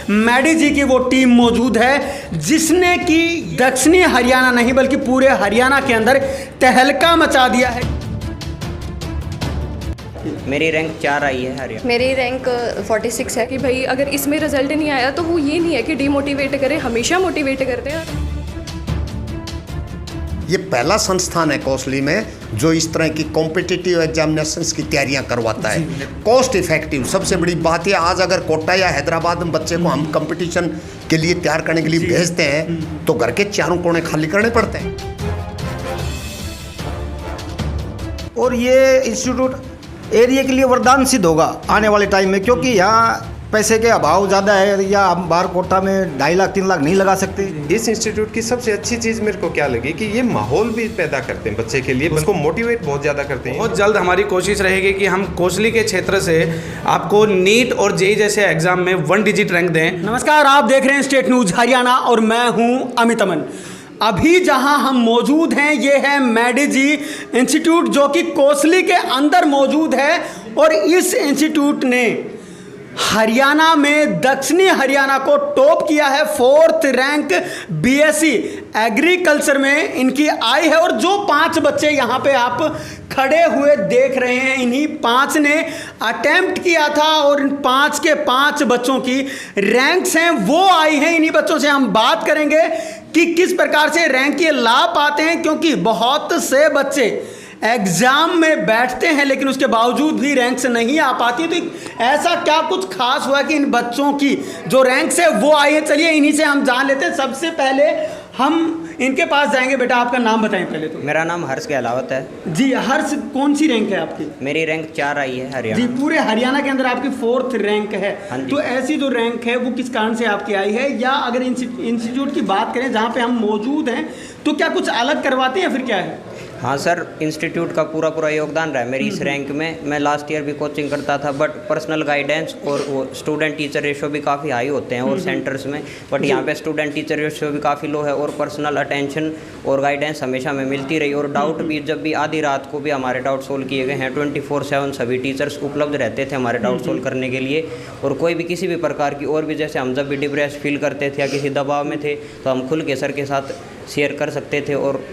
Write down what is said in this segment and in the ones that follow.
Maddie जी की वो team मौजूद है जिसने कि दक्षिणी हरियाणा नहीं बल्कि पूरे हरियाणा के अंदर तहलका मचा दिया है। मेरी रैंक 4 आई है हरियाणा। मेरी रैंक 46 है कि भाई अगर इसमें रिजल्ट नहीं आया तो वो ये नहीं है कि डीमोटिवेट करे, हमेशा मोटिवेट करते हैं। ये पहला संस्थान है कोसली में जो इस तरह की कॉम्पिटिटिव एग्जामिनेशंस की तैयारियां करवाता है। कॉस्ट इफेक्टिव सबसे बड़ी बात है। आज अगर कोटा या हैदराबाद में बच्चे को हम कंपटीशन के लिए तैयार करने के लिए भेजते हैं तो घर के चारों कोने खाली करने पड़ते हैं। और ये इंस्टीट्यूट एरिया के लिए वरदान सिद्ध होगा आने वाले टाइम में, क्योंकि यहाँ पैसे के अभाव ज़्यादा है या हम बाहर कोटा में 2.5 लाख 3 लाख नहीं लगा सकते। इस इंस्टीट्यूट की सबसे अच्छी चीज़ मेरे को क्या लगी कि ये माहौल भी पैदा करते हैं बच्चे के लिए, उसको मोटिवेट बहुत ज़्यादा करते हैं। बहुत जल्द हमारी कोशिश रहेगी कि हम कोसली के क्षेत्र से आपको नीट और जेई जैसे एग्जाम में 1 डिजिट रैंक दें। नमस्कार, आप देख रहे हैं स्टेट न्यूज हरियाणा और मैं हूं अमित अमन। अभी जहां हम मौजूद हैं ये है मैडी जी इंस्टीट्यूट जो कि कोसली के अंदर मौजूद है और इस इंस्टीट्यूट ने हरियाणा में दक्षिणी हरियाणा को टॉप किया है। 4th रैंक बीएससी एग्रीकल्चर में इनकी आई है और जो 5 बच्चे यहाँ पे आप खड़े हुए देख रहे हैं इन्हीं 5 ने अटेम्प्ट किया था और इन 5 के 5 बच्चों की रैंक्स हैं वो आई हैं। इन्हीं बच्चों से हम बात करेंगे कि किस प्रकार से रैंक ये ला पाते हैं, क्योंकि बहुत से बच्चे एग्जाम में बैठते हैं लेकिन उसके बावजूद भी रैंक्स नहीं आ पाती। तो ऐसा क्या कुछ खास हुआ कि इन बच्चों की जो रैंक्स है वो आई है? चलिए इन्हीं से हम जान लेते हैं। सबसे पहले हम इनके पास जाएंगे। बेटा आपका नाम बताएं पहले तो। मेरा नाम हर्ष गहलावत है जी हर्ष, कौन सी रैंक है आपकी? मेरी रैंक 4 आई है हरियाणा। जी पूरे हरियाणा के अंदर आपकी 4th रैंक है। हाँ जी। तो ऐसी जो रैंक है वो किस कारण से आपकी आई है, या अगर इंस्टीट्यूट की बात करें जहाँ पे हम मौजूद हैं तो क्या कुछ अलग करवाते हैं या फिर क्या है? हाँ सर, इंस्टीट्यूट का पूरा योगदान रहा है मेरी इस रैंक में। मैं लास्ट ईयर भी कोचिंग करता था बट पर्सनल गाइडेंस और वो स्टूडेंट टीचर रेशो भी काफ़ी हाई होते हैं और सेंटर्स में, बट यहाँ पे स्टूडेंट टीचर रेशो भी काफ़ी लो है और पर्सनल अटेंशन और गाइडेंस हमेशा में मिलती रही। और डाउट भी जब भी आधी रात को भी हमारे डाउट सोल्व किए गए हैं। 24/7 सभी टीचर्स उपलब्ध रहते थे हमारे डाउट सोल्व करने के लिए। और कोई भी किसी भी प्रकार की और भी, जैसे हम जब भी डिप्रेस फील करते थे या किसी दबाव में थे तो हम खुल के सर के साथ शेयर कर सकते थे और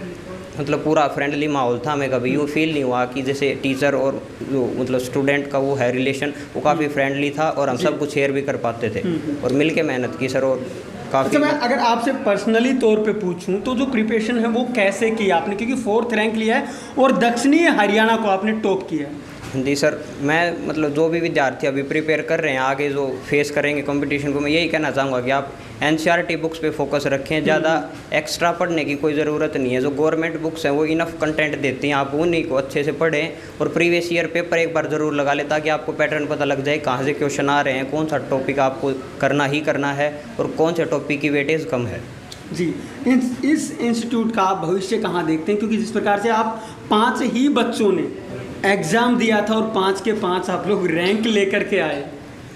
मतलब पूरा फ्रेंडली माहौल था। हमें कभी यूँ फील नहीं हुआ कि जैसे टीचर और जो मतलब स्टूडेंट का वो है रिलेशन, वो काफ़ी फ्रेंडली था और हम सब कुछ शेयर भी कर पाते थे और मिल के मेहनत की सर। और काफ़ी मैं अगर आपसे पर्सनली तौर पे पूछूं तो जो प्रिपरेशन है वो कैसे की आपने, क्योंकि 4th रैंक लिया है और दक्षिणी हरियाणा को आपने टॉप किया है? जी सर, मैं मतलब जो भी विद्यार्थी अभी प्रिपेयर कर रहे हैं आगे जो फेस करेंगे कंपटीशन को, मैं यही कहना चाहूँगा कि आप एनसीईआरटी बुक्स पे फोकस रखें। ज़्यादा एक्स्ट्रा पढ़ने की कोई ज़रूरत नहीं है। जो गवर्नमेंट बुक्स हैं वो इनफ कंटेंट देती हैं, आप उन्हीं को अच्छे से पढ़ें और प्रीवियस ईयर पेपर एक बार ज़रूर लगा लें ताकि आपको पैटर्न पता लग जाए कहाँ से क्वेश्चन आ रहे हैं, कौन सा टॉपिक आपको करना ही करना है और कौन से टॉपिक की वेटेज कम है। जी इस इंस्टीट्यूट का आप भविष्य कहाँ देखते हैं, क्योंकि जिस प्रकार से आप 5 ही बच्चों ने एग्ज़ाम दिया था और 5 के 5 आप लोग रैंक लेकर के आए?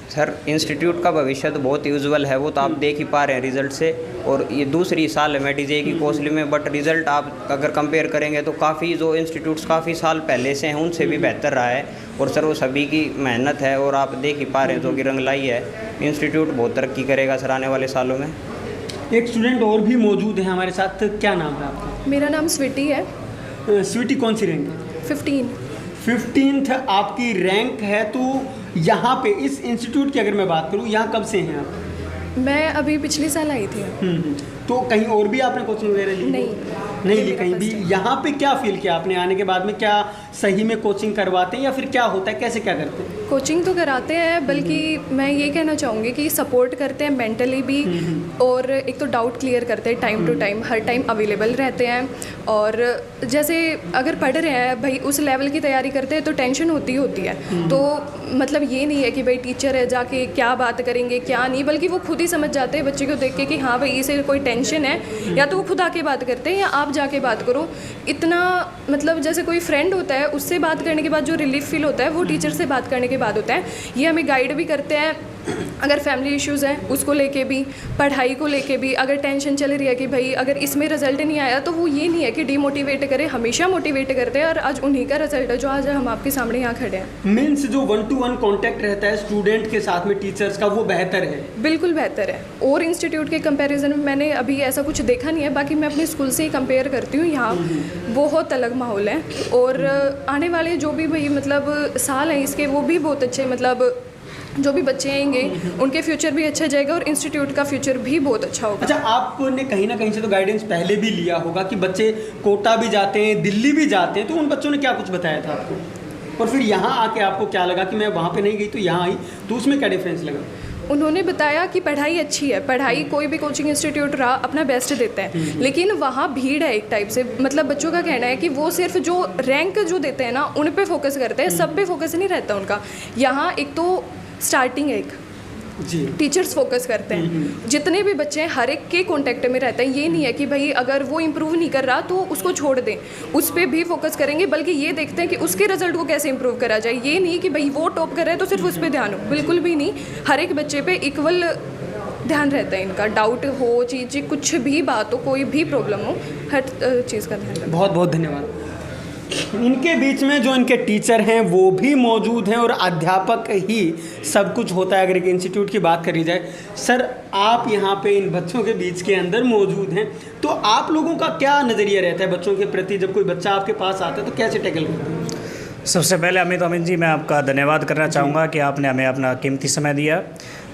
सर इंस्टीट्यूट का भविष्य तो बहुत ही उज्जवल है, वो तो आप देख ही पा रहे हैं रिजल्ट से। और ये दूसरी साल है मैडी जी की कोसली में, बट रिज़ल्ट आप अगर कंपेयर करेंगे तो काफ़ी जो इंस्टीट्यूट्स काफ़ी साल पहले से हैं उनसे भी बेहतर रहा है। और सर वो सभी की मेहनत है और आप देख ही पा रहे हैं जो कि रंग लाई है। इंस्टीट्यूट बहुत तरक्की करेगा सर आने वाले सालों में। एक स्टूडेंट और भी मौजूद है हमारे साथ, क्या नाम है आपका? मेरा नाम स्वीटी है। स्वीटी, कौन सी रैंक? 15th आपकी रैंक है। तो यहाँ पे इस इंस्टीट्यूट की अगर मैं बात करूँ, यहाँ कब से हैं आप? मैं अभी पिछले साल आई थी। तो कहीं और भी आपने कोचिंग वगैरह ली? नहीं ली कहीं भी। यहाँ पे क्या फील किया आपने आने के बाद में? क्या सही में कोचिंग करवाते हैं या फिर क्या होता है, कैसे क्या करते हैं? कोचिंग तो कराते हैं, बल्कि मैं ये कहना चाहूँगी कि सपोर्ट करते हैं मेंटली भी और एक तो डाउट क्लियर करते हैं टाइम टू टाइम, हर टाइम अवेलेबल रहते हैं। और जैसे अगर पढ़ रहे हैं भाई उस लेवल की तैयारी करते हैं तो टेंशन होती है। तो मतलब ये नहीं है कि भाई टीचर है जाके क्या बात करेंगे क्या नहीं, बल्कि वो खुद ही समझ जाते हैं बच्चे को देख के कि हाँ भाई इसे कोई टेंशन है, या तो वो खुद आके बात करते हैं या आप जाके बात करो। इतना मतलब जैसे कोई फ्रेंड होता है उससे बात करने के बाद जो रिलीफ फील होता है वो टीचर से बात करने के बाद होता है। ये हमें गाइड भी करते हैं अगर फैमिली इश्यूज़ हैं उसको लेके भी, पढ़ाई को लेके भी अगर टेंशन चल रही है कि भाई अगर इसमें रिजल्ट नहीं आया, तो वो ये नहीं है कि डीमोटिवेट करे, हमेशा मोटिवेट करते हैं, और आज उन्हीं का रिजल्ट है जो आज हम आपके सामने यहाँ खड़े हैं। मीन्स जो 1-to-1 कांटेक्ट रहता है स्टूडेंट के साथ में टीचर्स का, वो बेहतर है। बिल्कुल बेहतर है, और इंस्टीट्यूट के कंपैरिजन में मैंने अभी ऐसा कुछ देखा नहीं है। बाकी मैं अपने स्कूल से ही कंपेयर करती हूँ, यहाँ बहुत अलग माहौल है, और आने वाले जो भी भाई मतलब साल हैं इसके, वो भी बहुत अच्छे, मतलब जो भी बच्चे आएंगे उनके फ्यूचर भी अच्छा जाएगा, और इंस्टीट्यूट का फ्यूचर भी बहुत अच्छा होगा। अच्छा, आपने कहीं ना कहीं से तो गाइडेंस पहले भी लिया होगा कि बच्चे कोटा भी जाते हैं, दिल्ली भी जाते हैं, तो उन बच्चों ने क्या कुछ बताया था आपको, और फिर यहाँ आके आपको क्या लगा कि मैं वहाँ पे नहीं गई तो यहाँ आई, तो उसमें क्या डिफरेंस लगा? उन्होंने बताया कि पढ़ाई अच्छी है, पढ़ाई कोई भी कोचिंग इंस्टीट्यूट रहा अपना बेस्ट देता है, लेकिन वहाँ भीड़ है एक टाइप से। मतलब बच्चों का कहना है कि वो सिर्फ जो रैंक जो देते हैं ना उन पे फोकस करते हैं, सब पे फोकस नहीं रहता उनका। यहाँ एक तो स्टार्टिंग है, एक जी टीचर्स फोकस करते हैं, जितने भी बच्चे हैं हर एक के कांटेक्ट में रहते हैं। ये नहीं है कि भाई अगर वो इम्प्रूव नहीं कर रहा तो उसको छोड़ दें, उस पर भी फोकस करेंगे, बल्कि ये देखते हैं कि उसके रिजल्ट को कैसे इम्प्रूव करा जाए। ये नहीं कि भाई वो टॉप कर रहा है तो सिर्फ उस पर ध्यान हो, बिल्कुल भी नहीं। हर एक बच्चे पे इक्वल ध्यान रहता है इनका, डाउट हो, चीज़ कुछ भी बात हो, कोई भी प्रॉब्लम हो, हर चीज़ का ध्यान रखते हैं। बहुत बहुत धन्यवाद। इनके बीच में जो इनके टीचर हैं वो भी मौजूद हैं, और अध्यापक ही सब कुछ होता है अगर एक इंस्टीट्यूट की बात करी जाए। सर, आप यहाँ पे इन बच्चों के बीच के अंदर मौजूद हैं, तो आप लोगों का क्या नज़रिया रहता है बच्चों के प्रति? जब कोई बच्चा आपके पास आता है तो कैसे टैकल करते हैं? सबसे पहले अमित जी, मैं आपका धन्यवाद करना चाहूँगा कि आपने हमें अपना कीमती समय दिया।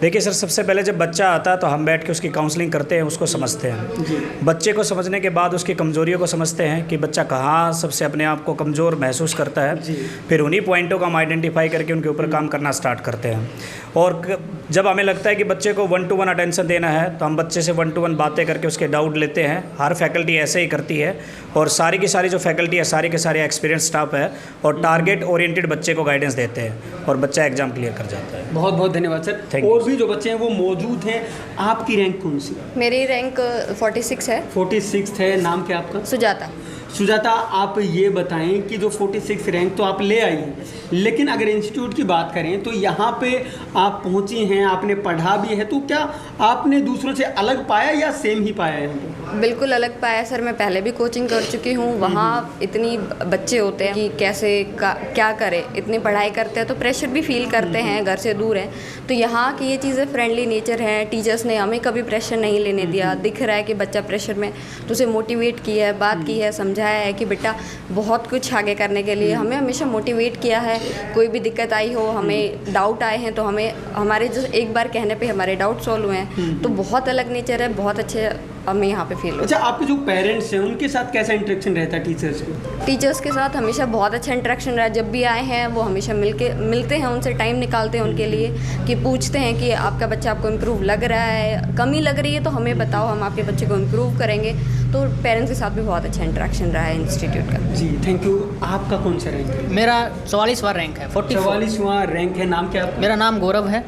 देखिए सर, सबसे पहले जब बच्चा आता है तो हम बैठ के उसकी काउंसलिंग करते हैं, उसको समझते हैं। बच्चे को समझने के बाद उसकी कमज़ोरियों को समझते हैं कि बच्चा कहाँ सबसे अपने आप को कमज़ोर महसूस करता है। फिर उन्हीं पॉइंटों को हम आइडेंटिफाई करके उनके ऊपर काम करना स्टार्ट करते हैं। और जब हमें लगता है कि बच्चे को 1-to-1 अटेंशन देना है तो हम बच्चे से 1-to-1 बातें करके उसके डाउट लेते हैं। हर फैकल्टी ऐसे ही करती है, और सारी की सारी जो फैकल्टी है, सारे के सारे एक्सपीरियंस स्टाफ है, और टारगेट ओरिएंटेड बच्चे को गाइडेंस देते हैं, और बच्चा एग्जाम क्लियर कर जाता है। बहुत बहुत धन्यवाद सर। Thank you, और भी जो बच्चे हैं वो मौजूद हैं। आपकी रैंक कौन सी? मेरी रैंक 46 है। 46 है। नाम क्या आपका? सुजाता। सुजाता, आप ये बताएं कि जो 46 रैंक तो आप ले आई हैं, लेकिन अगर इंस्टीट्यूट की बात करें तो यहाँ पे आप पहुँची हैं, आपने पढ़ा भी है, तो क्या आपने दूसरों से अलग पाया या सेम ही पाया है? बिल्कुल अलग पाया सर। मैं पहले भी कोचिंग कर चुकी हूँ, वहाँ इतनी बच्चे होते हैं कि कैसे क्या करें, इतनी पढ़ाई करते हैं तो प्रेशर भी फील करते हैं, घर से दूर हैं। तो यहाँ की ये चीज़ें फ्रेंडली नेचर है, टीचर्स ने हमें कभी प्रेशर नहीं लेने दिया। दिख रहा है कि बच्चा प्रेशर में, तो उसे मोटिवेट किया है, बात की है, समझाया है कि बेटा बहुत कुछ आगे करने के लिए। हमें हमेशा मोटिवेट किया है। कोई भी दिक्कत आई हो, हमें डाउट आए हैं तो हमें हमारे जो एक बार कहने पे हमारे डाउट सॉल्व हुए हैं। तो बहुत अलग नेचर है, बहुत अच्छे हमें यहाँ पे फील होता है। अच्छा, आपके जो पेरेंट्स हैं उनके साथ कैसा इंटरेक्शन रहता है टीचर्स को? टीचर्स के साथ हमेशा बहुत अच्छा इंटरेक्शन रहा है। जब भी आए हैं वो हमेशा मिलते हैं, उनसे टाइम निकालते हैं उनके लिए, कि पूछते हैं कि आपका बच्चा आपको इम्प्रूव लग रहा है, कमी लग रही है तो हमें बताओ, हम आपके बच्चे को इम्प्रूव करेंगे। तो पेरेंट्स के साथ भी बहुत अच्छा इंटरेक्शन रहा है इंस्टीट्यूट का। जी, थैंक यू। आपका कौन सा रैंक है? मेरा 44वां रैंक है। 44वां रैंक है। नाम क्या है आपका? मेरा नाम गौरव है।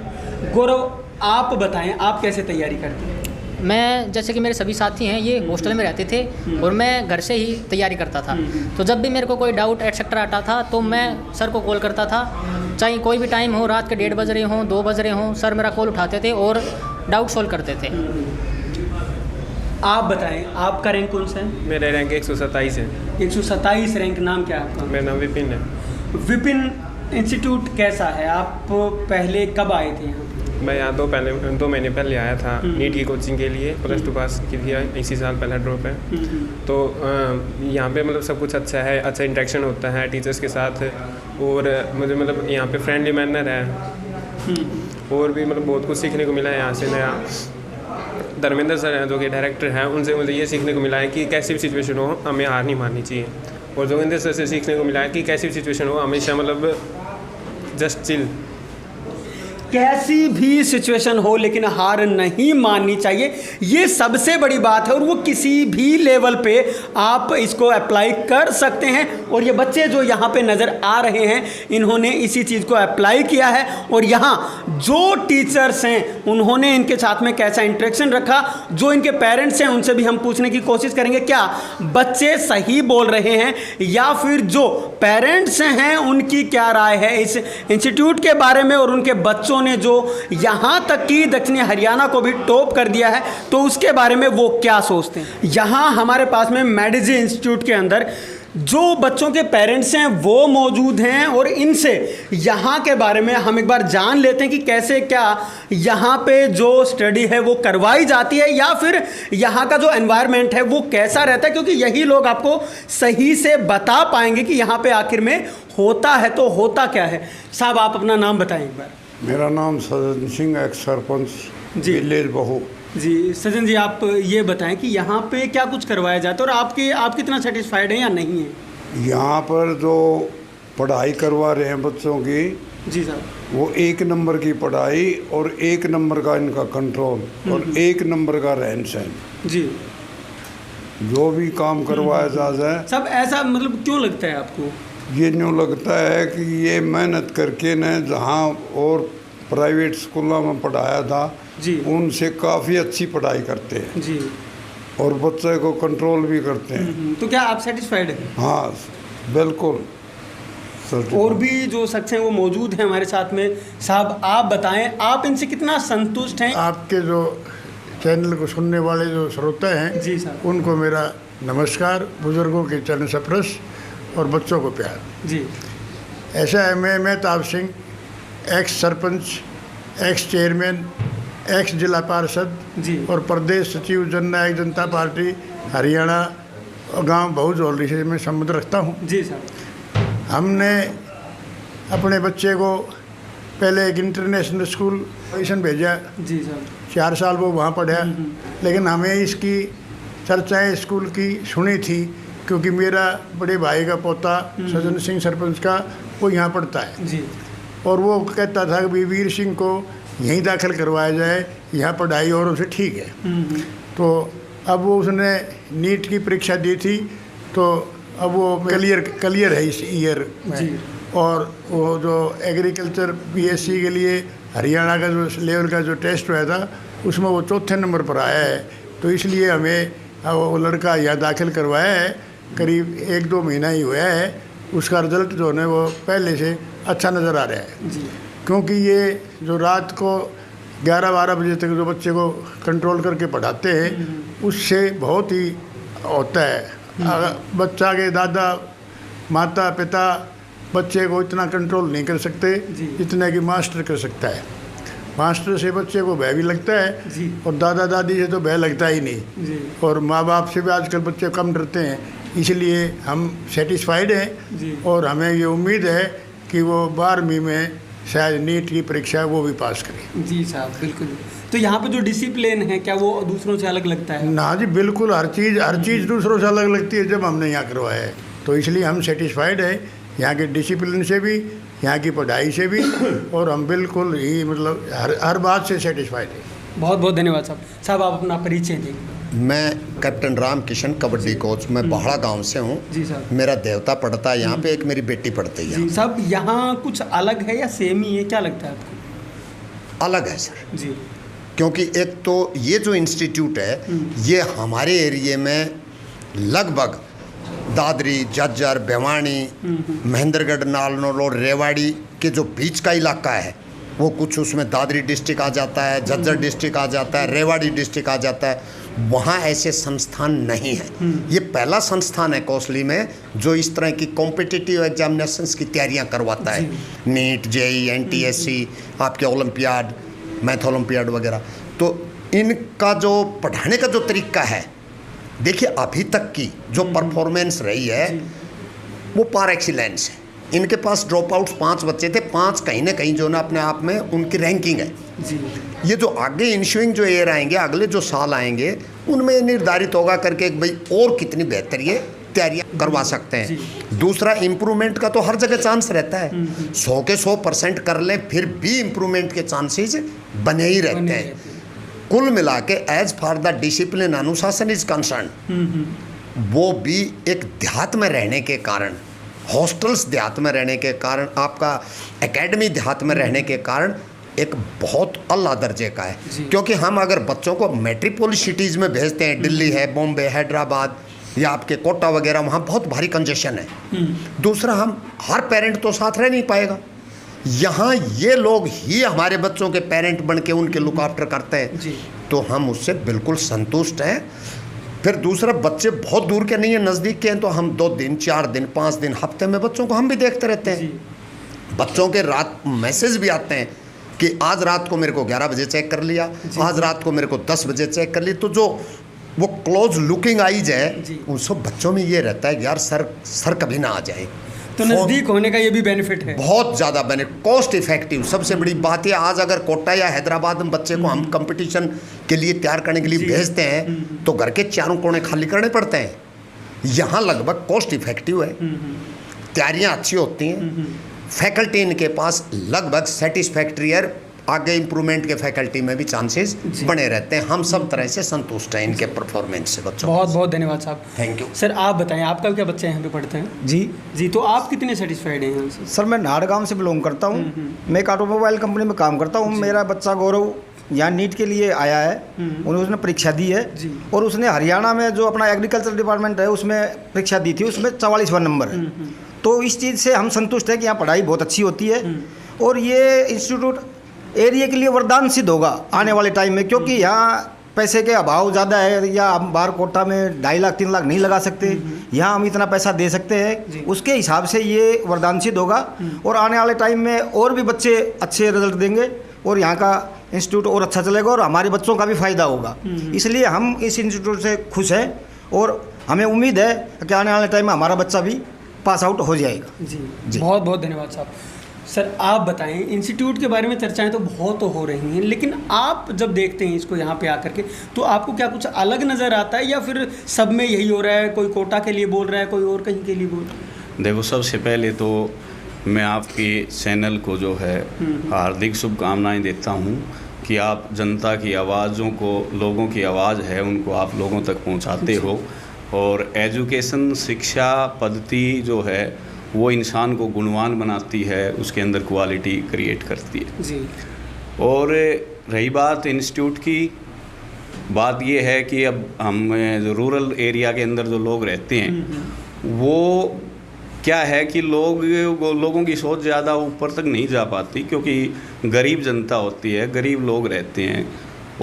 गौरव, आप बताएं आप कैसे तैयारी करते हैं? मैं, जैसे कि मेरे सभी साथी हैं, ये हॉस्टल में रहते थे और मैं घर से ही तैयारी करता था। तो जब भी मेरे को कोई डाउट एटसेट्रा आता था तो मैं सर को कॉल करता था, चाहे कोई भी टाइम हो, रात के 1:30 बज रहे हों, 2 बज रहे हों, सर मेरा कॉल उठाते थे और डाउट सॉल्व करते थे। आप बताएं आपका रैंक कौन सा है? मेरा रैंक 127 है। 127 रैंक। नाम क्या है आपका? मेरा नाम विपिन है। विपिन, इंस्टीट्यूट कैसा है? आप पहले कब आए थे यहाँ? मैं यहाँ 2 महीने पहले आया था नीट की कोचिंग के लिए। +2 पास की थी, इसी साल पहला ड्रॉप है। तो यहाँ पे मतलब सब कुछ अच्छा है, अच्छा इंटरेक्शन होता है टीचर्स के साथ, और मुझे मतलब यहाँ पे फ्रेंडली मैनर है, और भी मतलब बहुत कुछ सीखने को मिला है यहाँ से। नया धर्मेंद्र सर हैं जो कि डायरेक्टर हैं, उनसे मुझे ये सीखने को मिला है कि कैसी भी सिचुएशन हो हमें हार नहीं माननी चाहिए। और जोगिंदर सर से सीखने को मिला है कि कैसी भी सिचुएशन हो हमेशा मतलब जस्ट चिल, कैसी भी सिचुएशन हो लेकिन हार नहीं माननी चाहिए। ये सबसे बड़ी बात है, और वो किसी भी लेवल पे आप इसको अप्लाई कर सकते हैं। और ये बच्चे जो यहाँ पे नज़र आ रहे हैं, इन्होंने इसी चीज़ को अप्लाई किया है। और यहाँ जो टीचर्स हैं उन्होंने इनके साथ में कैसा इंटरेक्शन रखा, जो इनके पेरेंट्स हैं उनसे भी हम पूछने की कोशिश करेंगे क्या बच्चे सही बोल रहे हैं, या फिर जो पेरेंट्स हैं उनकी क्या राय है इस इंस्टीट्यूट के बारे में और उनके बच्चों बच्चों ने जो यहाँ तक कि दक्षिणी हरियाणा को भी टॉप कर दिया है, तो उसके बारे में वो क्या सोचते हैं। यहाँ हमारे पास में मेडिजी इंस्टीट्यूट के अंदर जो बच्चों के पेरेंट्स हैं वो मौजूद हैं और इनसे यहाँ के बारे में हम एक बार जान लेते हैं कि कैसे क्या यहाँ पे जो स्टडी है वो करवाई जाती है या फिर यहाँ का जो एनवायरनमेंट है वो कैसा रहता है, क्योंकि यही लोग आपको सही से बता पाएंगे कि यहाँ पे आखिर में होता है तो होता क्या है। साहब आप अपना नाम बताएं एक बार। मेरा नाम सज्जन सिंह, एक्स सरपंच विलेज बहू। जी सज्जन जी, आप ये बताएं कि यहाँ पे क्या कुछ करवाया जाता है और आप कितना सेटिस्फाइड हैं या नहीं हैं। यहाँ पर जो पढ़ाई करवा रहे हैं बच्चों की, जी साहब, वो 1 नंबर की पढ़ाई और 1 नंबर का इनका कंट्रोल और 1 नंबर का रहन सहन। जी, जो भी काम करवाया जा जाए। सब ऐसा मतलब क्यों लगता है आपको? ये यूँ लगता है कि ये मेहनत करके न जहाँ और प्राइवेट स्कूलों में पढ़ाया था जी, उनसे काफ़ी अच्छी पढ़ाई करते हैं जी, और बच्चे को कंट्रोल भी करते हैं। तो क्या आप सेटिस्फाइड हैं? हाँ बिल्कुल। और भी जो शख्स हैं वो मौजूद हैं हमारे साथ में। साहब आप बताएं, आप इनसे कितना संतुष्ट हैं? आपके जो चैनल को सुनने वाले जो श्रोता हैं जी साहब, उनको मेरा नमस्कार, बुजुर्गों के चरण स्पर्श और बच्चों को प्यार। जी, ऐसा है, मैं Mahtab Singh, x sarpanch, x chairman, x जिला पार्षद जी, और प्रदेश सचिव जननायक जनता पार्टी हरियाणा गांव बहुजौली से मैं संबंध रखता हूं। जी साहब, हमने अपने बच्चे को पहले एक इंटरनेशनल स्कूल एडमिशन भेजा। जी साहब, 4 साल वो वहाँ पढ़ा, लेकिन हमें इसकी चर्चाएं स्कूल की सुनी थी क्योंकि मेरा बड़े भाई का पोता सज्जन सिंह सरपंच का वो यहाँ पढ़ता है जी, और वो कहता था कि वीर सिंह को यहीं दाखिल करवाया जाए, यहाँ पढ़ाई और उसे ठीक है। तो अब वो उसने नीट की परीक्षा दी थी, तो अब वो क्लियर है इस ईयर में। और वो जो एग्रीकल्चर बीएससी के लिए हरियाणा का जो लेवल का जो टेस्ट हुआ था उसमें वो 4थे नंबर पर आया है। तो इसलिए हमें वो लड़का यहाँ दाखिल करवाया है, करीब 1-2 महीना ही हुआ है। उसका रिजल्ट जो है वो पहले से अच्छा नज़र आ रहा है जी, क्योंकि ये जो रात को 11-12 बजे तक जो बच्चे को कंट्रोल करके पढ़ाते हैं उससे बहुत ही होता है। बच्चा के दादा माता पिता बच्चे को इतना कंट्रोल नहीं कर सकते जितना कि मास्टर कर सकता है। मास्टर से बच्चे को भय भी लगता है जी, और दादा दादी से तो भय लगता ही नहीं जी, और माँ बाप से भी आजकल बच्चे कम डरते हैं। इसलिए हम सेटिस्फाइड हैं जी, और हमें ये उम्मीद है कि वो 12वीं में शायद नीट की परीक्षा वो भी पास करें। जी साहब, बिल्कुल। तो यहाँ पे जो डिसिप्लिन है क्या वो दूसरों से अलग लगता है? ना जी, बिल्कुल हर चीज़ दूसरों से अलग लगती है जब हमने यहाँ करवाया है। तो इसलिए हम सेटिस्फाइड हैं यहाँ के डिसिप्लिन से भी, यहाँ की पढ़ाई से भी, और हम बिल्कुल ही मतलब हर बात से सेटिस्फाइड हैं। बहुत बहुत धन्यवाद साहब। साहब आप अपना परिचय दें। मैं कैप्टन राम किशन, कबड्डी कोच। मैं बाहड़ा गांव से हूँ। जी साहब, मेरा देवता पढ़ता है यहाँ पे, एक मेरी बेटी पढ़ती है। जी साहब, यहाँ कुछ अलग है या सेम ही है, क्या लगता है आपको? अलग है सर जी, क्योंकि एक तो ये जो इंस्टीट्यूट है ये हमारे एरिए में लगभग दादरी, झज्जर, भिवानी, महेंद्रगढ़, नालनौल और रेवाड़ी के जो बीच का इलाका है वो कुछ उसमें दादरी डिस्ट्रिक्ट आ जाता है, झज्जर डिस्ट्रिक्ट आ जाता है, रेवाड़ी डिस्ट्रिक्ट आ जाता है। वहाँ ऐसे संस्थान नहीं है। ये पहला संस्थान है कोसली में जो इस तरह की कॉम्पिटिटिव एग्जामिनेशंस की तैयारियाँ करवाता है। नीट, जेई, एनटीएससी, आपके ओलंपियाड, मैथ ओलंपियाड वगैरह। तो इनका जो पढ़ाने का जो तरीका है, देखिए अभी तक की जो परफॉर्मेंस रही है वो पार एक्सीलेंस है। इनके पास ड्रॉप आउट्स 5 बच्चे थे, 5 कहीं ना कहीं जो ना अपने आप में उनकी रैंकिंग है जी। ये जो आगे इंश्योइंग जो ईयर आएंगे, अगले जो साल आएंगे, उनमें निर्धारित होगा करके भाई और कितनी बेहतर ये तैयारियाँ करवा सकते हैं। दूसरा, इम्प्रूवमेंट का तो हर जगह चांस रहता है। 100 के 100% कर लें फिर भी इम्प्रूवमेंट के चांसेस बने ही रहते हैं। कुल मिला के एज फार द डिसिप्लिन अनुशासन इज कंसर्न, वो भी एक देहात में रहने के कारण, हॉस्टल्स देहात में रहने के कारण, आपका एकेडमी देहात में रहने के कारण एक बहुत अल्ला दर्जे का है। क्योंकि हम अगर बच्चों को मेट्रोपोलिस सिटीज़ में भेजते हैं, दिल्ली है, बॉम्बे, हैदराबाद या आपके कोटा वगैरह, वहाँ बहुत भारी कंजेशन है। दूसरा, हम हर पेरेंट तो साथ रह नहीं पाएगा। यहाँ ये लोग ही हमारे बच्चों के पेरेंट बन के उनके लुक आफ्टर करते हैं जी। तो हम उससे बिल्कुल संतुष्ट हैं। फिर दूसरा, बच्चे बहुत दूर के नहीं हैं, नज़दीक के हैं, तो हम 2 दिन 4 दिन 5 दिन हफ्ते में बच्चों को हम भी देखते रहते हैं। बच्चों के रात मैसेज भी आते हैं कि आज रात को मेरे को 11 बजे चेक कर लिया, आज रात को मेरे को 10 बजे चेक कर ली। तो जो वो क्लोज लुकिंग आईज है उन सब बच्चों में ये रहता है कि यार सर कभी ना आ जाए। तो नज़दीक होने का ये भी बेनिफिट है, बहुत ज़्यादा बेनिफिट, कॉस्ट इफेक्टिव। सबसे बड़ी बात है, आज अगर कोटा या हैदराबाद में बच्चे को हम कंपटीशन के लिए तैयार करने के लिए भेजते हैं तो घर के चारों कोने खाली करने पड़ते हैं। यहाँ लगभग कॉस्ट इफेक्टिव है, तैयारियाँ अच्छी होती हैं, फैकल्टी इनके पास लगभग सेटिस्फैक्ट्री है, आगे इम्प्रूवमेंट के फैकल्टी में भी चांसेस बने रहते हैं। हम सब तरह से संतुष्ट हैं इनके परफॉर्मेंस से बच्चों। बहुत बहुत धन्यवाद साहब, थैंक यू। सर आप बताएं, आपका क्या बच्चे यहाँ पे पढ़ते हैं? जी, तो आप कितने सेटिस्फाइड हैं यहाँ से? सर मैं नाहरगांव से बिलोंग करता हूँ, मैं एक ऑटोमोबाइल कंपनी में काम करता हूँ। मेरा बच्चा गौरव यहाँ नीट के लिए आया है, उसने परीक्षा दी है और उसने हरियाणा में जो अपना एग्रीकल्चर डिपार्टमेंट है उसमें परीक्षा दी थी, उसमें 44वां नंबर है। तो इस चीज़ से हम संतुष्ट हैं कि यहाँ पढ़ाई बहुत अच्छी होती है और ये इंस्टीट्यूट एरिया के लिए वरदान सिद्ध होगा आने वाले टाइम में, क्योंकि यहाँ पैसे के अभाव ज़्यादा है, या हम बाहर कोटा में 2.5 लाख 3 लाख नहीं लगा सकते, यहाँ हम इतना पैसा दे सकते हैं। उसके हिसाब से ये वरदान सिद्ध होगा और आने वाले टाइम में और भी बच्चे अच्छे रिजल्ट देंगे और यहाँ का इंस्टीट्यूट और अच्छा चलेगा और हमारे बच्चों का भी फ़ायदा होगा। इसलिए हम इस इंस्टीट्यूट से खुश हैं और हमें उम्मीद है कि आने वाले टाइम में हमारा बच्चा भी पास आउट हो जाएगा। जी, बहुत बहुत धन्यवाद साहब। सर आप बताएं, इंस्टीट्यूट के बारे में चर्चाएं तो बहुत हो रही हैं, लेकिन आप जब देखते हैं इसको यहाँ पे आकर के तो आपको क्या कुछ अलग नज़र आता है या फिर सब में यही हो रहा है? कोई कोटा के लिए बोल रहा है, कोई और कहीं के लिए बोल रहा है? देखो, सबसे पहले तो मैं आपके चैनल को जो है हार्दिक शुभकामनाएं देता हूँ कि आप जनता की आवाज़ों को, लोगों की आवाज़ है उनको आप लोगों तक पहुँचाते हो और एजुकेशन शिक्षा पद्धति जो है वो इंसान को गुणवान बनाती है, उसके अंदर क्वालिटी क्रिएट करती है जी। और रही बात इंस्टीट्यूट की, बात ये है कि अब हम जो रूरल एरिया के अंदर जो लोग रहते हैं वो क्या है कि लोगों की सोच ज़्यादा ऊपर तक नहीं जा पाती, क्योंकि गरीब जनता होती है, गरीब लोग रहते हैं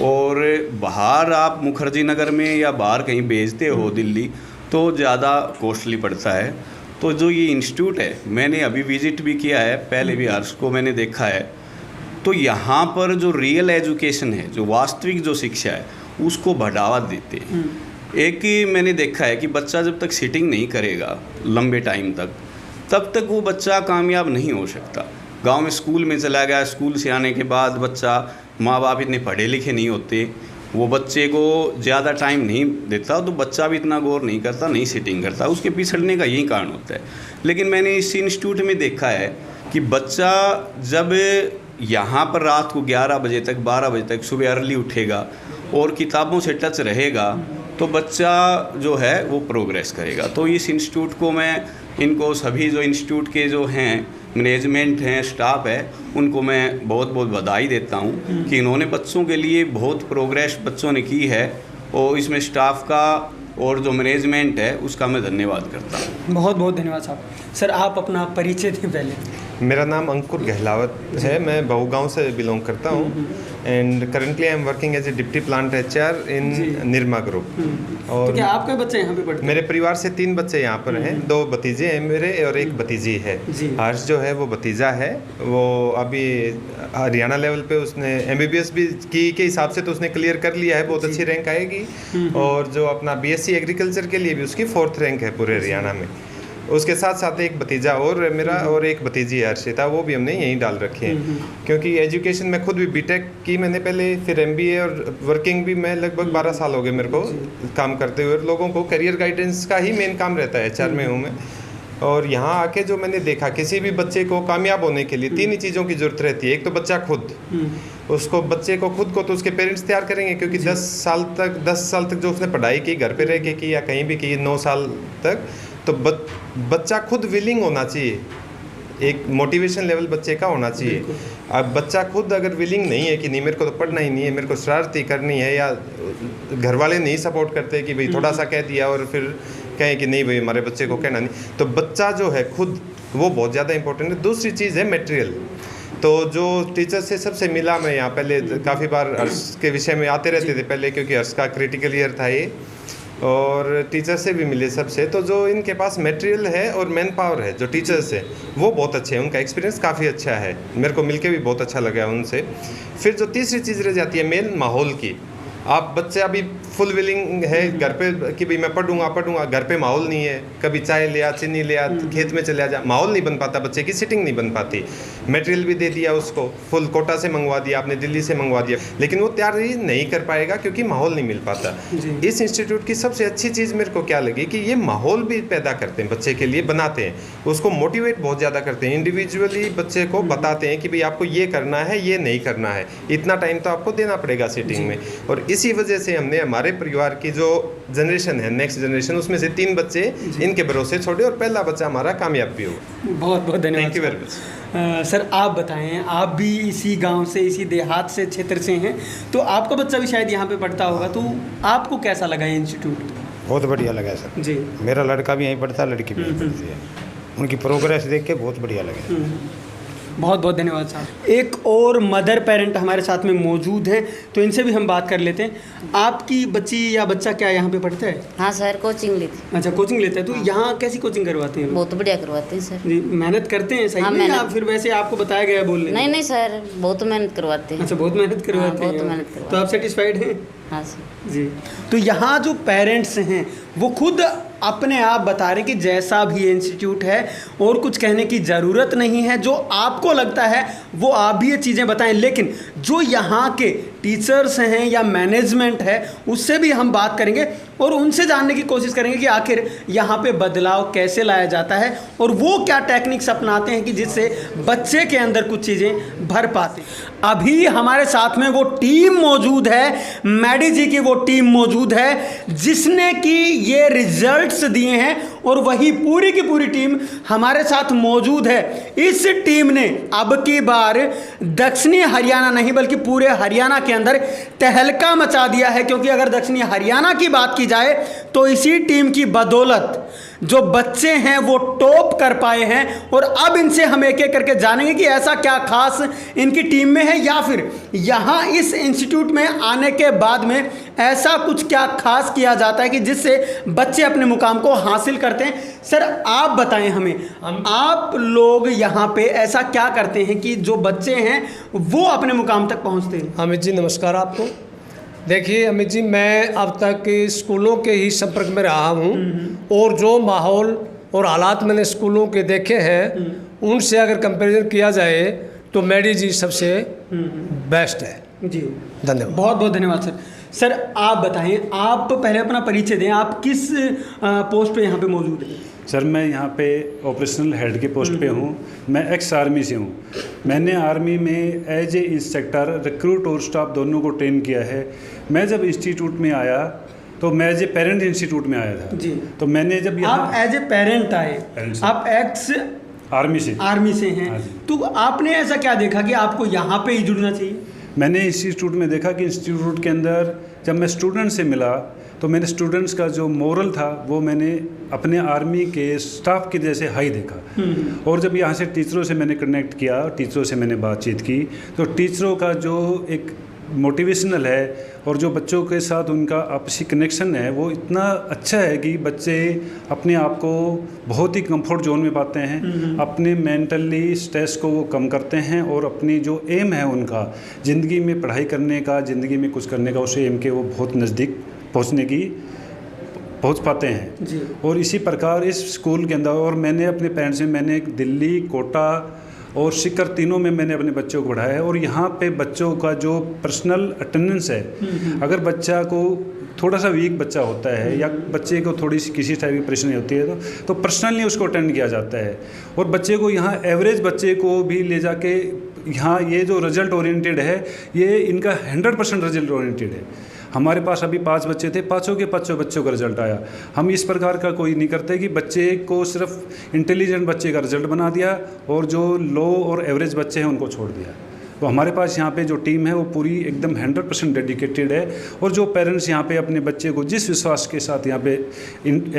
और बाहर आप मुखर्जी नगर में या बाहर कहीं भेजते हो दिल्ली तो ज़्यादा कॉस्टली पड़ता है। तो जो ये इंस्टीट्यूट है, मैंने अभी विजिट भी किया है, पहले भी आर्ट्स को मैंने देखा है, तो यहाँ पर जो रियल एजुकेशन है, जो वास्तविक जो शिक्षा है उसको बढ़ावा देते हैं। एक ही मैंने देखा है कि बच्चा जब तक सिटिंग नहीं करेगा लंबे टाइम तक, तब तक वो बच्चा कामयाब नहीं हो सकता। गांव में स्कूल में चला गया, स्कूल से आने के बाद बच्चा, माँ बाप इतने पढ़े लिखे नहीं होते, वो बच्चे को ज़्यादा टाइम नहीं देता तो बच्चा भी इतना गौर नहीं करता, नहीं सिटिंग करता, उसके पिछड़ने का यही कारण होता है। लेकिन मैंने इस इंस्टीट्यूट में देखा है कि बच्चा जब यहाँ पर रात को 11 बजे तक 12 बजे तक सुबह अर्ली उठेगा और किताबों से टच रहेगा तो बच्चा जो है वो प्रोग्रेस करेगा। तो इस इंस्टीट्यूट को मैं, इनको सभी जो इंस्टीट्यूट के जो हैं मैनेजमेंट हैं, स्टाफ है, उनको मैं बहुत बहुत बधाई देता हूँ कि इन्होंने बच्चों के लिए बहुत प्रोग्रेस बच्चों ने की है और इसमें स्टाफ का और जो मैनेजमेंट है उसका मैं धन्यवाद करता हूँ। बहुत बहुत धन्यवाद साहब। सर आप अपना परिचय दें पहले। मेरा नाम अंकुर गहलावत है, मैं बहुगांव से बिलोंग करता हूँ and currently I am working as a deputy plant HR in Nirma group. और तो क्या आपके बच्चे यहाँ पे पढ़ते हैं? मेरे परिवार से 3 बच्चे यहाँ पर हैं, 2 भतीजे हैं मेरे और एक भतीजी है। हर्ष जो है वो भतीजा है, वो अभी हरियाणा लेवल पे उसने MBBS भी की के हिसाब से तो उसने क्लियर कर लिया है, बहुत अच्छी रैंक आएगी। और जो अपना BSc एग्रीकल्चर के लिए भी उसकी 4th रैंक है पूरे हरियाणा में। उसके साथ साथ एक भतीजा और मेरा और एक भतीजी हर्षिता, वो भी हमने यहीं डाल रखे हैं क्योंकि एजुकेशन में खुद भी बीटेक की मैंने पहले, फिर MBA और वर्किंग भी मैं लगभग 12 साल हो गए मेरे को काम करते हुए। लोगों को करियर गाइडेंस का ही मेन काम रहता है, HR में हूँ मैं। और यहाँ आके जो मैंने देखा, किसी भी बच्चे को कामयाब होने के लिए 3 ही चीज़ों की ज़रूरत रहती है। एक तो बच्चा खुद, उसको बच्चे को खुद को तो उसके पेरेंट्स तैयार करेंगे, क्योंकि 10 साल तक जो उसने पढ़ाई की, घर पे रह के की या कहीं भी की 9 साल तक, तो बच्चा खुद विलिंग होना चाहिए, एक मोटिवेशन लेवल बच्चे का होना चाहिए। अब बच्चा खुद अगर विलिंग नहीं है कि नहीं मेरे को तो पढ़ना ही नहीं है, मेरे को शरारती करनी है, या घर वाले नहीं सपोर्ट करते कि भाई थोड़ा सा कह दिया और फिर कहें कि नहीं भाई हमारे बच्चे को कहना नहीं, तो बच्चा जो है खुद वो बहुत ज़्यादा इंपॉर्टेंट है। दूसरी चीज़ है मटेरियल। तो जो टीचर से सबसे मिला मैं यहाँ, पहले काफ़ी बार अर्श के विषय में आते रहते थे पहले, क्योंकि अर्श का क्रिटिकल ईयर था ये, और टीचर से भी मिले सबसे। तो जो इनके पास मटेरियल है और मैन पावर है जो टीचर्स है वो बहुत अच्छे हैं, उनका एक्सपीरियंस काफ़ी अच्छा है, मेरे को मिलके भी बहुत अच्छा लगा उनसे। फिर जो तीसरी चीज़ रह जाती है मेन माहौल की। आप बच्चे अभी फुल विलिंग है घर पे कि भाई मैं पढ़ूंगा, घर पे माहौल नहीं है, कभी चाय लिया, चीनी लिया, खेत में चले जा, माहौल नहीं बन पाता, बच्चे की सिटिंग नहीं बन पाती। मटेरियल भी दे दिया उसको, फुल कोटा से मंगवा दिया आपने, दिल्ली से मंगवा दिया, लेकिन वो तैयारी नहीं कर पाएगा क्योंकि माहौल नहीं मिल पाता। इस इंस्टीट्यूट की सबसे अच्छी चीज़ मेरे को क्या लगी कि ये माहौल भी पैदा करते हैं बच्चे के लिए, बनाते हैं, उसको मोटिवेट बहुत ज़्यादा करते हैं, इंडिविजुअली बच्चे को बताते हैं कि भाई आपको ये करना है, ये नहीं करना है, इतना टाइम तो आपको देना पड़ेगा सिटिंग में। और इसी वजह से हमने हमारे परिवार की जो जनरेशन है, नेक्स्ट जनरेशन, उसमें से 3 बच्चे इनके भरोसे छोड़े और पहला बच्चा हमारा कामयाब भी हुआ। बहुत बहुत धन्यवाद। Thank you very much. Sir आप बताएं, आप भी इसी गांव से, इसी देहात से, क्षेत्र से हैं, तो आपका बच्चा भी शायद यहाँ पे पढ़ता होगा, तो आपको कैसा लगा ये इंस्टीट्यूट? बहुत बढ़िया लगा सर जी। मेरा लड़का भी यहीं पढ़ता है, लड़की भी यहीं पढ़ती है, उनकी प्रोग्रेस देख के बहुत बढ़िया लगा। बहुत बहुत धन्यवाद साहब। एक और मदर पेरेंट हमारे साथ में मौजूद हैं, तो इनसे भी हम बात कर लेते हैं। आपकी बच्ची या बच्चा क्या यहाँ पे पढ़ता है? हाँ सर, कोचिंग लेती। अच्छा, कोचिंग लेता है। तो यहाँ कैसी कोचिंग करवाते हैं? बहुत बढ़िया करवाते हैं सर जी। मेहनत करते हैं सही हाँ, में, या फिर वैसे आपको बताया गया है बोलने? नहीं सर, बहुत मेहनत करवाते हैं। अच्छा, बहुत मेहनत करवाते हैं। बहुत मेहनत करवाते हैं। तो आप सेटिस्फाइड हैं? हाँ सर जी। तो यहाँ जो पेरेंट्स हैं वो खुद अपने आप बता रहे कि जैसा भी इंस्टीट्यूट है और कुछ कहने की ज़रूरत नहीं है, जो आपको लगता है वो आप भी ये चीज़ें बताएं, लेकिन जो यहाँ के टीचर्स हैं या मैनेजमेंट है उससे भी हम बात करेंगे और उनसे जानने की कोशिश करेंगे कि आखिर यहाँ पे बदलाव कैसे लाया जाता है और वो क्या टेक्निक्स अपनाते हैं कि जिससे बच्चे के अंदर कुछ चीज़ें भर पाते। अभी हमारे साथ में वो टीम मौजूद है, मैडी जी की वो टीम मौजूद है जिसने कि ये रिजल्ट्स दिए हैं, और वही पूरी की पूरी टीम हमारे साथ मौजूद है। इस टीम ने अब की बार दक्षिणी हरियाणा नहीं बल्कि पूरे हरियाणा के अंदर तहलका मचा दिया है, क्योंकि अगर दक्षिणी हरियाणा की बात की जाए तो इसी टीम की बदौलत जो बच्चे हैं वो टॉप कर पाए हैं। और अब इनसे हम एक एक करके जानेंगे कि ऐसा क्या खास इनकी टीम में है, या फिर यहाँ इस इंस्टीट्यूट में आने के बाद में ऐसा कुछ क्या खास किया जाता है कि जिससे बच्चे अपने मुकाम को हासिल करते हैं। सर आप बताएं हमें, आप लोग यहाँ पे ऐसा क्या करते हैं कि जो बच्चे हैं वो अपने मुकाम तक पहुँचते हैं? अमित जी नमस्कार आपको। देखिए अमित जी, मैं अब तक स्कूलों के ही संपर्क में रहा हूँ और जो माहौल और हालात मैंने स्कूलों के देखे हैं उनसे अगर कंपैरिजन किया जाए तो मैडी जी सबसे बेस्ट है जी। धन्यवाद। बहुत बहुत धन्यवाद सर। सर आप बताएं, आप पहले अपना परिचय दें, आप किस पोस्ट पे यहाँ पे मौजूद हैं? सर मैं यहाँ पे ऑपरेशनल हेड के पोस्ट पे हूँ। मैं एक्स आर्मी से हूँ। मैंने आर्मी में एज ए इंस्ट्रक्टर, रिक्रूट और स्टाफ दोनों को ट्रेन किया है। मैं जब इंस्टीट्यूट में आया तो मैं एज ए पेरेंट इंस्टीट्यूट में आया था जी। तो मैंने जब आप एज ए पेरेंट आए, आप एक्स आर्मी से हैं, तो आपने ऐसा क्या देखा कि आपको यहाँ पे ही जुड़ना चाहिए? मैंने इंस्टीट्यूट में देखा कि इंस्टीट्यूट के अंदर जब मैं स्टूडेंट से मिला तो मैंने स्टूडेंट्स का जो मोरल था वो मैंने अपने आर्मी के स्टाफ के जैसे हाई देखा। और जब यहाँ से टीचरों से मैंने कनेक्ट किया, टीचरों से मैंने बातचीत की, तो टीचरों का जो एक मोटिवेशनल है और जो बच्चों के साथ उनका आपसी कनेक्शन है वो इतना अच्छा है कि बच्चे अपने आप को बहुत ही कंफर्ट जोन में पाते हैं। अपने मेंटली स्ट्रेस को वो कम करते हैं और अपनी जो एम है उनका ज़िंदगी में पढ़ाई करने का, ज़िंदगी में कुछ करने का, उस एम के वो बहुत नज़दीक पहुंच पाते हैं जी। और इसी प्रकार इस स्कूल के अंदर, और मैंने अपने पेरेंट्स में मैंने दिल्ली, कोटा और सीकर तीनों में मैंने अपने बच्चों को पढ़ाया है। और यहाँ पे बच्चों का जो पर्सनल अटेंडेंस है, अगर बच्चा को थोड़ा सा वीक बच्चा होता है या बच्चे को थोड़ी सी किसी टाइप की परेशानी होती है तो पर्सनली उसको अटेंड किया जाता है। और बच्चे को यहाँ एवरेज बच्चे को भी ले जाके यहाँ ये जो रिजल्ट ओरिएंटेड है ये इनका 100% रिजल्ट ओरिएंटेड है। हमारे पास अभी 5 बच्चे थे, पाँचों के पाँचों बच्चों का रिजल्ट आया। हम इस प्रकार का कोई नहीं करते कि बच्चे को सिर्फ इंटेलिजेंट बच्चे का रिजल्ट बना दिया और जो लो और एवरेज बच्चे हैं उनको छोड़ दिया। तो हमारे पास यहाँ पे जो टीम है वो पूरी एकदम 100% डेडिकेटेड है, और जो पेरेंट्स यहाँ पे अपने बच्चे को जिस विश्वास के साथ यहाँ पे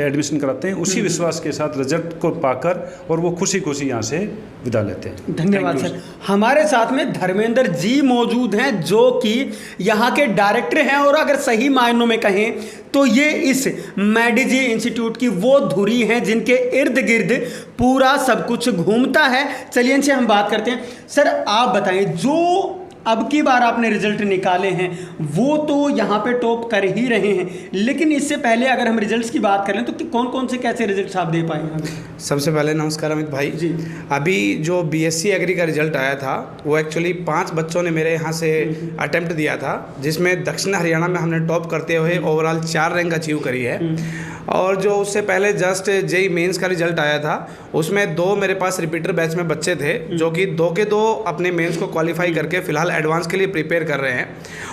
एडमिशन कराते हैं उसी विश्वास के साथ रिजल्ट को पाकर और वो खुशी खुशी यहाँ से विदा लेते हैं। धन्यवाद सर। हमारे साथ में धर्मेंद्र जी मौजूद हैं जो कि यहाँ के डायरेक्टर हैं, और अगर सही मायनों में कहें तो ये इस मैडिजी इंस्टीट्यूट की वो धुरी हैं जिनके इर्द गिर्द पूरा सब कुछ घूमता है। चलिए इनसे हम बात करते हैं। सर आप बताएं, जो अब की बार आपने रिजल्ट निकाले हैं वो तो यहाँ पे टॉप कर ही रहे हैं, लेकिन इससे पहले अगर हम रिजल्ट्स की बात करें तो कौन कौन से कैसे रिजल्ट्स आप दे पाए हैं? सबसे पहले नमस्कार अमित भाई जी। अभी जो बीएससी एग्री का रिजल्ट आया था वो एक्चुअली 5 बच्चों ने मेरे यहाँ से अटेम्प्ट दिया था, जिसमें दक्षिण हरियाणा में हमने टॉप करते हुए ओवरऑल 4 रैंक अचीव करी है। और जो उससे पहले जस्ट जेई मेंस का रिजल्ट आया था उसमें 2 मेरे पास रिपीटर बैच में बच्चे थे जो कि 2 के 2 अपने मेंस को क्वालिफाई करके फ़िलहाल एडवांस के लिए प्रिपेयर कर रहे हैं।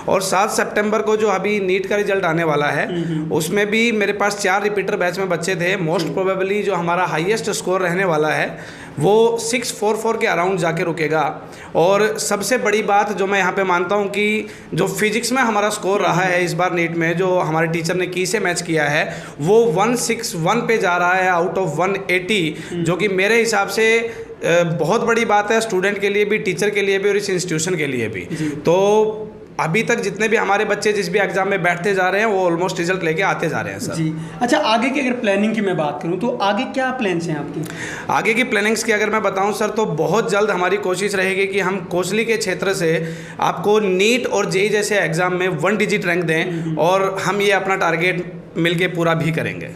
और 7 सितंबर को जो अभी नीट का रिजल्ट आने वाला है उसमें भी मेरे पास 4 रिपीटर बैच में बच्चे थे। मोस्ट प्रोबेबली जो हमारा हाईएस्ट स्कोर रहने वाला है वो 644 के अराउंड जाके रुकेगा। और सबसे बड़ी बात जो मैं यहाँ पे मानता हूँ कि जो फिजिक्स में हमारा स्कोर रहा है इस बार नीट में, जो हमारे टीचर ने की से मैच किया है, वो 161 पे जा रहा है आउट ऑफ 180, जो कि मेरे हिसाब से बहुत बड़ी बात है स्टूडेंट के लिए भी, टीचर के लिए भी और इस इंस्टीट्यूशन के लिए भी। तो अभी तक जितने भी हमारे बच्चे जिस भी एग्जाम में बैठते जा रहे हैं वो ऑलमोस्ट रिजल्ट लेके आते जा रहे हैं सर। जी अच्छा, आगे की अगर प्लानिंग की मैं बात करूं तो आगे क्या प्लान्स हैं आपके? आगे की प्लानिंग्स की अगर मैं बताऊं सर तो बहुत जल्द हमारी कोशिश रहेगी कि हम कोसली के क्षेत्र से आपको नीट और जेई जैसे एग्जाम में 1 डिजिट रैंक दें, और हम ये अपना टारगेट मिलके पूरा भी करेंगे।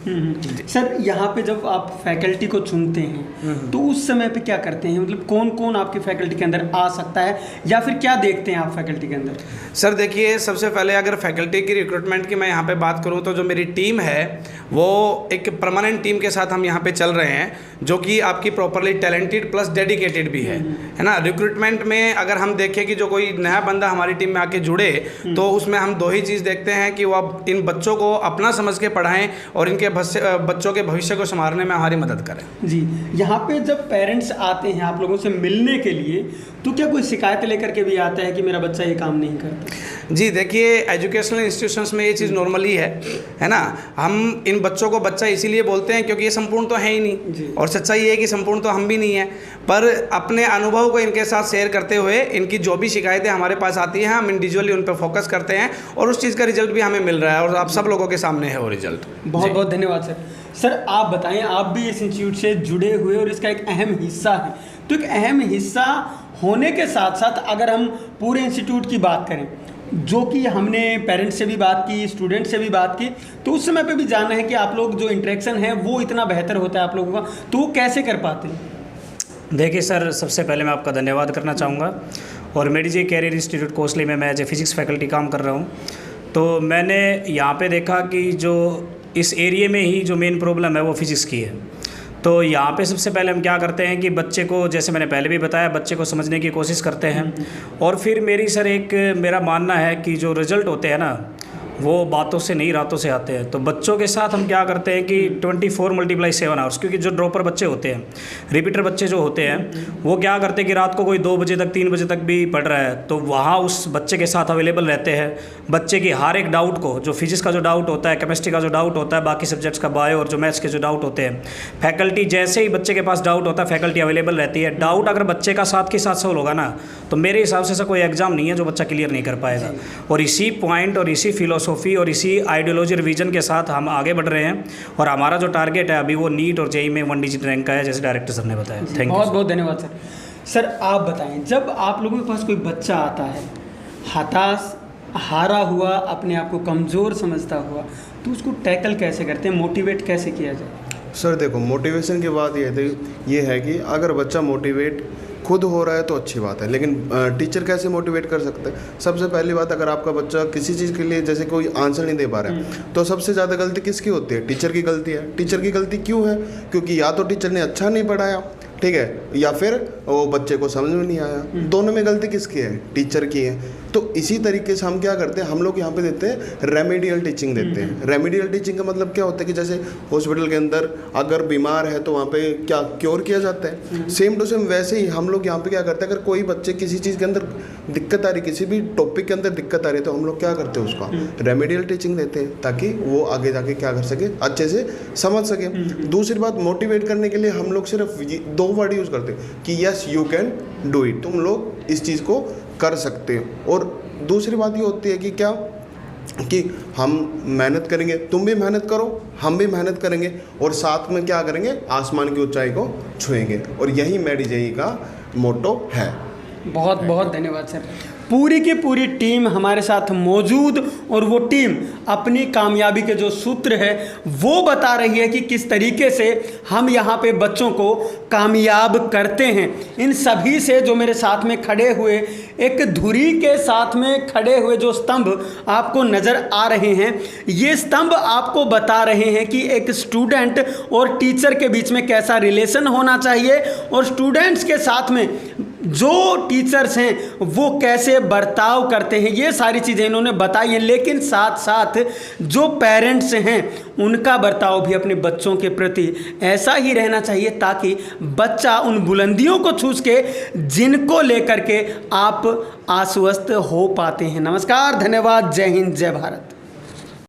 सर यहाँ पे जब आप फैकल्टी को चुनते हैं तो उस समय पे क्या करते हैं, मतलब कौन कौन आपकी फैकल्टी के अंदर आ सकता है या फिर क्या देखते हैं आप फैकल्टी के अंदर? सर देखिए, सबसे पहले अगर फैकल्टी की रिक्रूटमेंट की मैं यहाँ पे बात करूँ तो जो मेरी टीम है वो एक परमानेंट टीम के साथ हम यहाँ पे चल रहे हैं, जो कि आपकी प्रॉपरली टैलेंटेड प्लस डेडिकेटेड भी है ना। रिक्रूटमेंट में अगर हम देखें कि जो कोई नया बंदा हमारी टीम में आके जुड़े तो उसमें हम 2 ही चीज़ देखते हैं कि वो अब इन बच्चों को अपना समझ के पढ़ाएं और इनके बच्चों के भविष्य को संवारने में हमारी मदद करें। जी, यहाँ पे जब पेरेंट्स आते हैं आप लोगों से मिलने के लिए तो क्या कोई शिकायत लेकर के भी आता है कि मेरा बच्चा ये काम नहीं करता? जी देखिए, एजुकेशनल इंस्टीट्यूशंस में ये चीज़ नॉर्मली है ना। हम इन बच्चों को बच्चा इसीलिए बोलते हैं क्योंकि ये संपूर्ण तो है ही नहीं, और सच्चाई ये है कि संपूर्ण तो हम भी नहीं है, पर अपने अनुभव को इनके साथ शेयर करते हुए इनकी जो भी शिकायतें हमारे पास आती हैं हम इंडिविजुअली उन पर फोकस करते हैं, और उस चीज़ का रिजल्ट भी हमें मिल रहा है और आप सब लोगों के सामने है वो रिजल्ट। बहुत बहुत धन्यवाद सर। सर आप बताएं, आप भी इस इंस्टीट्यूट से जुड़े हुए और इसका एक अहम हिस्सा है, तो एक अहम हिस्सा होने के साथ साथ अगर हम पूरे इंस्टीट्यूट की बात करें, जो कि हमने पेरेंट्स से भी बात की, स्टूडेंट से भी बात की, तो उस समय पे भी जानना है कि आप लोग जो इंटरेक्शन है वो इतना बेहतर होता है आप लोगों का, तो वो कैसे कर पाते हैं? देखिए सर, सबसे पहले मैं आपका धन्यवाद करना चाहूँगा, और मेडिजी कैरियर इंस्टीट्यूट कोसली में मैं एज ए फिजिक्स फैकल्टी काम कर रहा हूँ। तो मैंने यहाँ पे देखा कि जो इस एरिया में ही जो मेन प्रॉब्लम है वो फिजिक्स की है। तो यहाँ पे सबसे पहले हम क्या करते हैं कि बच्चे को, जैसे मैंने पहले भी बताया, बच्चे को समझने की कोशिश करते हैं, और फिर मेरा मानना है कि जो रिज़ल्ट होते हैं ना वो बातों से नहीं रातों से आते हैं। तो बच्चों के साथ हम क्या करते हैं कि 24 × 7 आवर्स, क्योंकि जो ड्रॉपर बच्चे होते हैं, रिपीटर बच्चे जो होते हैं, वो क्या करते हैं कि रात को कोई 2 बजे तक 3 बजे तक भी पढ़ रहा है तो वहाँ उस बच्चे के साथ अवेलेबल रहते हैं। बच्चे की हर एक डाउट को, जो फिजिक्स का जो डाउट होता है, केमिस्ट्री का जो डाउट होता है, बाकी सब्जेक्ट्स का बायो और जो मैथ्स के जो डाउट होते हैं, फैकल्टी जैसे ही बच्चे के पास डाउट होता है फैकल्टी अवेलेबल रहती है। डाउट अगर बच्चे का साथ के साथ सॉल्व होगा ना तो मेरे हिसाब से ऐसा कोई एग्ज़ाम नहीं है जो बच्चा क्लियर नहीं कर पाएगा। और इसी पॉइंट और इसी फिलोसॉफी और इसी आइडियोलॉजी रिवीजन के साथ हम आगे बढ़ रहे हैं, और हमारा जो टारगेट है अभी वो नीट और जेई में 1 डिजिट रैंक का है, जैसे डायरेक्टर सर ने बताया। Thank you. बहुत बहुत धन्यवाद सर। सर आप बताएं, जब आप लोगों के पास कोई बच्चा आता है हताश, हारा हुआ, अपने आप को कमज़ोर समझता हुआ, तो उसको टैकल कैसे करते हैं, मोटिवेट कैसे किया जाए? सर देखो, मोटिवेशन की बात ये है कि अगर बच्चा मोटिवेट खुद हो रहा है तो अच्छी बात है, लेकिन टीचर कैसे मोटिवेट कर सकते हैं? सबसे पहली बात, अगर आपका बच्चा किसी चीज़ के लिए जैसे कोई आंसर नहीं दे पा रहा है तो सबसे ज़्यादा गलती किसकी होती है? टीचर की गलती है। टीचर की गलती क्यों है? क्योंकि या तो टीचर ने अच्छा नहीं पढ़ाया, ठीक है, या फिर वो बच्चे को समझ में नहीं आया, दोनों में गलती किसकी है? टीचर की है। तो इसी तरीके से हम क्या करते हैं, हम लोग यहाँ पे देते हैं रेमेडियल टीचिंग देते हैं। रेमेडियल टीचिंग का मतलब क्या होता है कि जैसे हॉस्पिटल के अंदर अगर बीमार है तो वहाँ पे क्या क्योर किया जाता है, सेम टू सेम वैसे ही हम लोग यहाँ पे क्या करते हैं, अगर कोई बच्चे किसी चीज़ के अंदर दिक्कत आ रही, किसी भी टॉपिक के अंदर दिक्कत आ रही है, तो हम लोग क्या करते हैं, उसका रेमेडियल टीचिंग देते हैं ताकि वो आगे जाके क्या कर सके, अच्छे से समझ सके। दूसरी बात, मोटिवेट करने के लिए हम लोग सिर्फ 2 वर्ड यूज़ करते हैं कि yes you can do it, तुम लोग इस चीज़ को कर सकते हो। और दूसरी बात ये होती है कि क्या कि हम मेहनत करेंगे, तुम भी मेहनत करो, हम भी मेहनत करेंगे, और साथ में क्या करेंगे, आसमान की ऊंचाई को छुएंगे। और यही मेडीजेई का मोटो है। बहुत बहुत धन्यवाद सर। पूरी की पूरी टीम हमारे साथ मौजूद, और वो टीम अपनी कामयाबी के जो सूत्र है वो बता रही है कि किस तरीके से हम यहाँ पे बच्चों को कामयाब करते हैं। इन सभी से जो मेरे साथ में खड़े हुए, एक धुरी के साथ में खड़े हुए जो स्तंभ आपको नज़र आ रहे हैं, ये स्तंभ आपको बता रहे हैं कि एक स्टूडेंट और टीचर के बीच में कैसा रिलेशन होना चाहिए, और स्टूडेंट्स के साथ में जो टीचर्स हैं वो कैसे बर्ताव करते हैं। ये सारी चीज़ें इन्होंने बताई हैं, लेकिन साथ साथ जो पेरेंट्स हैं उनका बर्ताव भी अपने बच्चों के प्रति ऐसा ही रहना चाहिए ताकि बच्चा उन बुलंदियों को छू के जिनको लेकर के आप आश्वस्त हो पाते हैं। नमस्कार, धन्यवाद, जय हिंद, जय भारत।